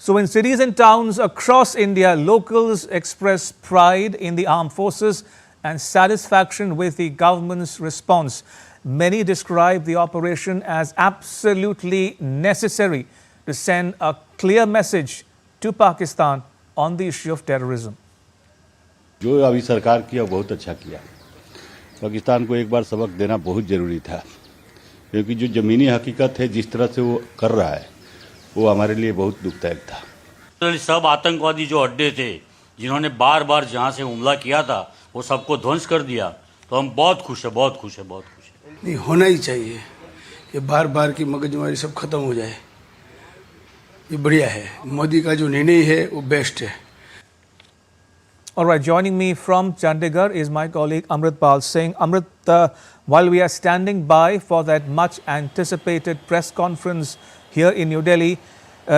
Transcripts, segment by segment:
So in cities and towns across India, locals express pride in the armed forces and satisfaction with the government's response. Many describe the operation as absolutely necessary to send a clear message to Pakistan on the issue of terrorism. जो अभी सरकार किया बहुत अच्छा किया। पाकिस्तान को एक बार सबक देना बहुत ज़रूरी था, क्योंकि जो ज़मीनी हकीकत है जिस तरह से वो कर रहा है वो हमारे लिए बहुत दुखदायक था। सब आतंकवादी जो अड्डे थे जिन्होंने बार बार जहाँ से हमला किया था वो सबको ध्वंस कर दिया, तो हम बहुत खुश है, बहुत खुश है, बहुत खुश है। नहीं होना ही चाहिए, ये बार बार की मगजमारी सब खत्म हो जाए, ये बढ़िया है। मोदी का जो निर्णय है वो बेस्ट है। All right, joining me from Chandigarh is my colleague Amritpal Singh. Amrit, while we are standing by for that much anticipated press conference here in New Delhi,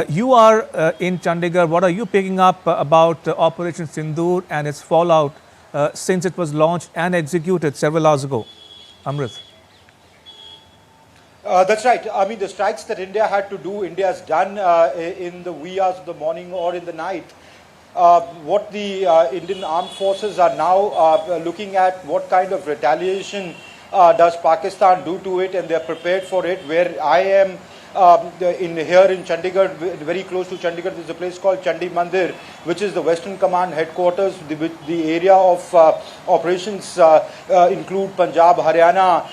you are in Chandigarh. What are you picking up about Operation Sindoor and its fallout since it was launched and executed several hours ago? Amrit. That's right. I mean, the strikes that India had to do, India has done in the wee hours of the morning or in the night. What the Indian armed forces are now looking at, what kind of retaliation does Pakistan do to it, and they're prepared for it. Where I am here in Chandigarh, very close to Chandigarh, there's a place called Chandi Mandir, which is the Western Command headquarters. The area of operations include Punjab, Haryana,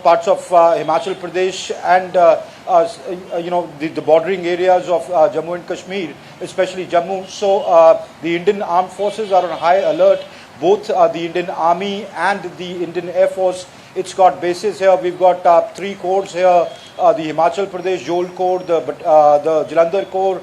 parts of Himachal Pradesh, and the bordering areas of Jammu and Kashmir, especially Jammu. So the Indian armed forces are on high alert. Both the Indian Army and the Indian Air Force. It's got bases here. We've got 3 corps here: the Himachal Pradesh Jol Corps, the Jalandhar Corps,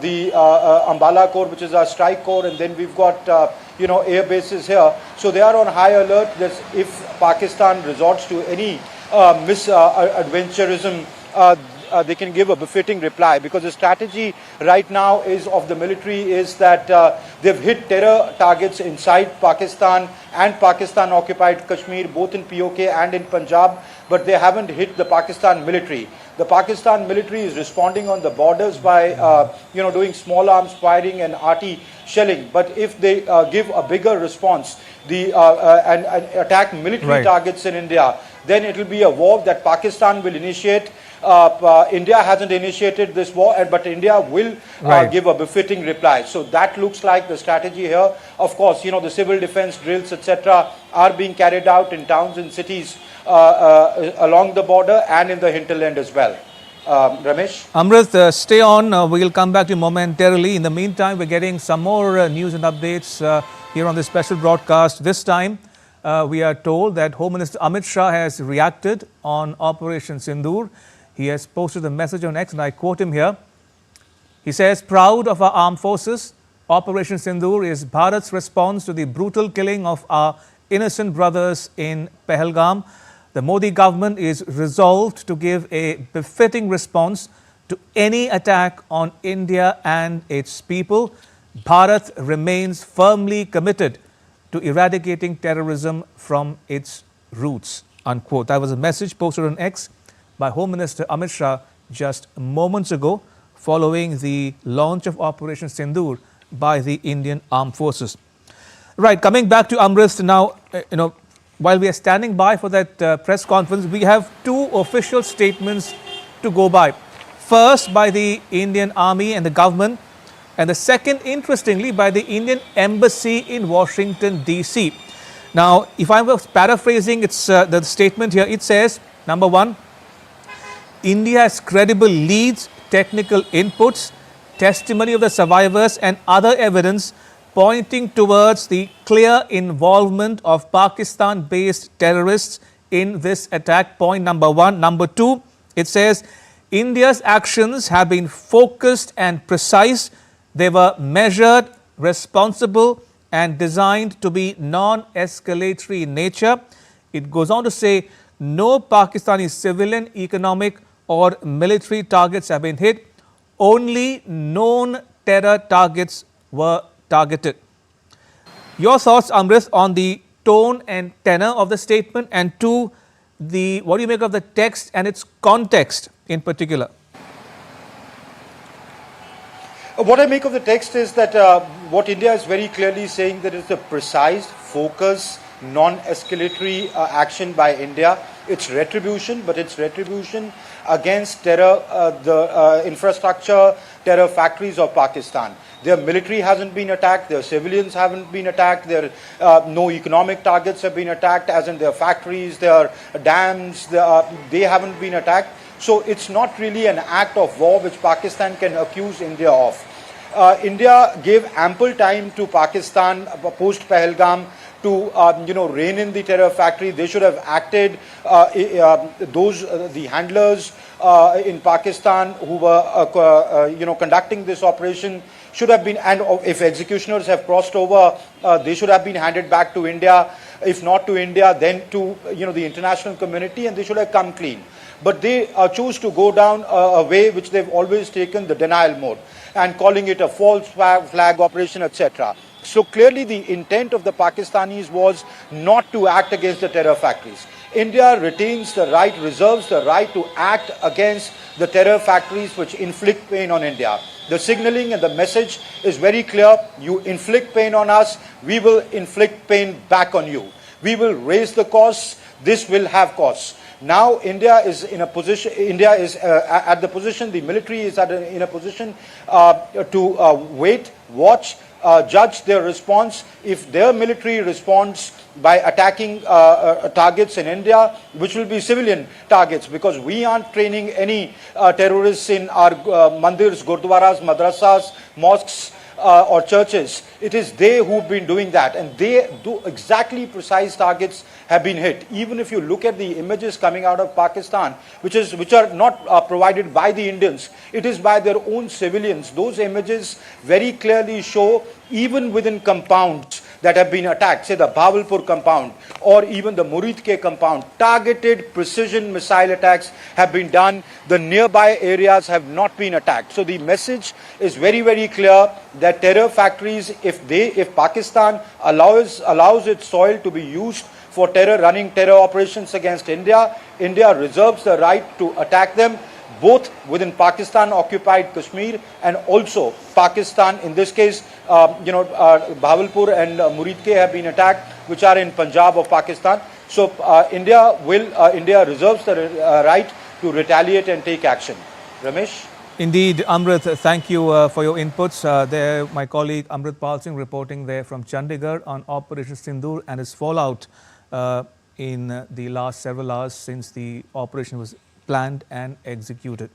the Ambala Corps, which is our strike corps, and then we've got air bases here. So they are on high alert. If Pakistan resorts to any misadventurism, they can give a befitting reply, because the strategy right now is of the military is that they've hit terror targets inside Pakistan and Pakistan-Occupied Kashmir, both in PoK and in Punjab, but they haven't hit the Pakistan military. The Pakistan military is responding on the borders by doing small arms firing and arty shelling. But if they give a bigger response, and attack military targets in India, then it will be a war that Pakistan will initiate. India hasn't initiated this war, but India will give a befitting reply. So that looks like the strategy here. Of course, the civil defense drills, etc., are being carried out in towns and cities along the border and in the hinterland as well. Ramesh? Amrit, stay on. We'll come back to you momentarily. In the meantime, we're getting some more news and updates here on this special broadcast. This time, we are told that Home Minister Amit Shah has reacted on Operation Sindoor. He has posted a message on X, and I quote him here. He says, "Proud of our armed forces, Operation Sindoor is Bharat's response to the brutal killing of our innocent brothers in Pahalgam. The Modi government is resolved to give a befitting response to any attack on India and its people. Bharat remains firmly committed to eradicating terrorism from its roots." Unquote. That was a message posted on X by Home Minister Amit Shah just moments ago, following the launch of Operation Sindoor by the Indian Armed Forces. Right, coming back to Amrit now, while we are standing by for that press conference, we have 2 official statements to go by. First, by the Indian Army and the government, and the second, interestingly, by the Indian Embassy in Washington, D.C. Now, if I was paraphrasing the statement here, it says, number 1, India has credible leads, technical inputs, testimony of the survivors and other evidence pointing towards the clear involvement of Pakistan-based terrorists in this attack. Point number 1. Number 2, it says, India's actions have been focused and precise. They were measured, responsible and designed to be non-escalatory in nature. It goes on to say, no Pakistani civilian, economic or military targets have been hit. Only known terror targets were targeted. Your thoughts, Amrit, on the tone and tenor of the statement, and 2, what do you make of the text and its context in particular? What I make of the text is that what India is very clearly saying that it's a precise, focused, non-escalatory action by India. It's retribution, but it's retribution against terror, the infrastructure, terror factories of Pakistan. Their military hasn't been attacked, their civilians haven't been attacked, their no economic targets have been attacked, as in their factories, their dams, they haven't been attacked. So it's not really an act of war which Pakistan can accuse India of. India gave ample time to Pakistan post Pahalgam to rein in the terror factory. They should have acted. The handlers in Pakistan who were conducting this operation should have been, and if executioners have crossed over, they should have been handed back to India. If not to India, then to the international community, and they should have come clean. But they chose to go down a way which they've always taken, the denial mode, and calling it a false flag operation, etc. So clearly the intent of the Pakistanis was not to act against the terror factories. India retains the right, reserves the right to act against the terror factories which inflict pain on India. The signaling and the message is very clear. You inflict pain on us, we will inflict pain back on you. We will raise the costs, this will have costs. Now India is in a position, India is at the position, the military is in a position to wait, watch, judge their response. If their military responds by attacking targets in India, which will be civilian targets, because we aren't training any terrorists in our mandirs, gurdwaras, madrasas, mosques, or churches. It is they who've been doing that, and they do exactly precise targets have been hit. Even if you look at the images coming out of Pakistan, which are not provided by the Indians, it is by their own civilians. Those images very clearly show, even within compounds that have been attacked, say the Bahawalpur compound or even the Muridke compound, targeted precision missile attacks have been done. The nearby areas have not been attacked. So the message is very, very clear that terror factories, if Pakistan allows its soil to be used for running terror operations against India, India reserves the right to attack them, both within Pakistan-Occupied Kashmir and also Pakistan. In this case, Bahawalpur and Muridke have been attacked, which are in Punjab of Pakistan. So India reserves the right to retaliate and take action. Ramesh? Indeed, Amrit, thank you for your inputs. There, my colleague Amrit Pal Singh reporting there from Chandigarh on Operation Sindoor and its fallout in the last several hours since the operation was planned and executed.